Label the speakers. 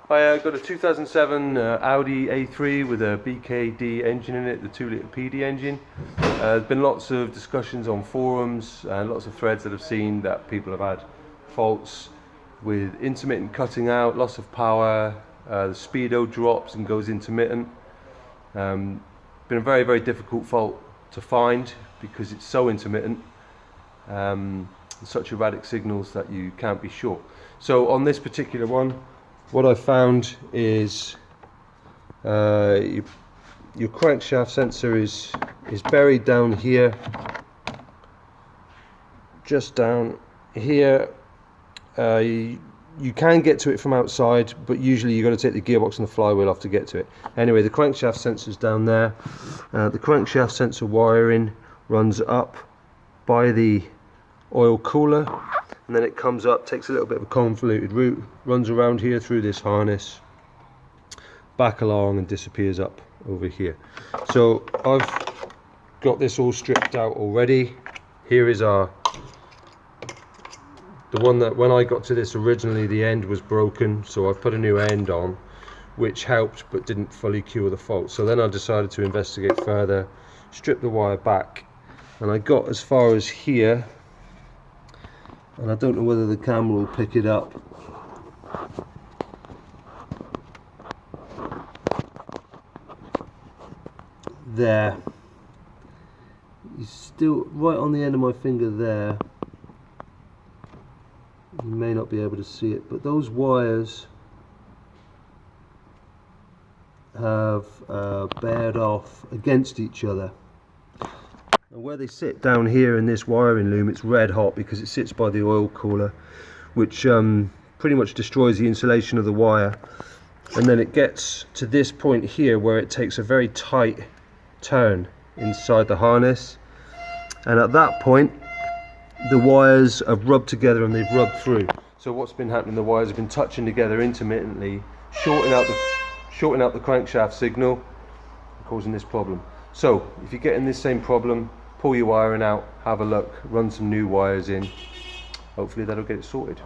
Speaker 1: I got a 2007 Audi A3 with a BKD engine in it, the 2 litre PD engine. There's been lots of discussions on forums and lots of threads that I've seen that people have had faults with intermittent cutting out, loss of power, the speedo drops and goes intermittent. Been a very, very difficult fault to find because it's so intermittent. Such erratic signals that you can't be sure. So on this particular one, what I found is your crankshaft sensor is buried down here, just down here. You can get to it from outside, but usually you've got to take the gearbox and the flywheel off to get to it. Anyway, the crankshaft sensor's down there. The crankshaft sensor wiring runs up by the oil cooler, and then it comes up, takes a little bit of a convoluted route, runs around here through this harness, back along, and disappears up over here. So I've got this all stripped out already. Here is the one that when I got to this originally, the end was broken, so I've put a new end on, which helped but didn't fully cure the fault. So then I decided to investigate further, strip the wire back, and I got as far as here, and I don't know whether the camera will pick it up. There. It's still right on the end of my finger there. You may not be able to see it, but those wires have bared off against each other. And where they sit down here in this wiring loom, it's red hot because it sits by the oil cooler, which pretty much destroys the insulation of the wire. And then it gets to this point here where it takes a very tight turn inside the harness, and at that point the wires have rubbed together and they've rubbed through. So what's been happening, the wires have been touching together intermittently, shorting out the crankshaft signal, causing this problem. So if you're getting this same problem, pull your wiring out, have a look, run some new wires in, hopefully that'll get it sorted.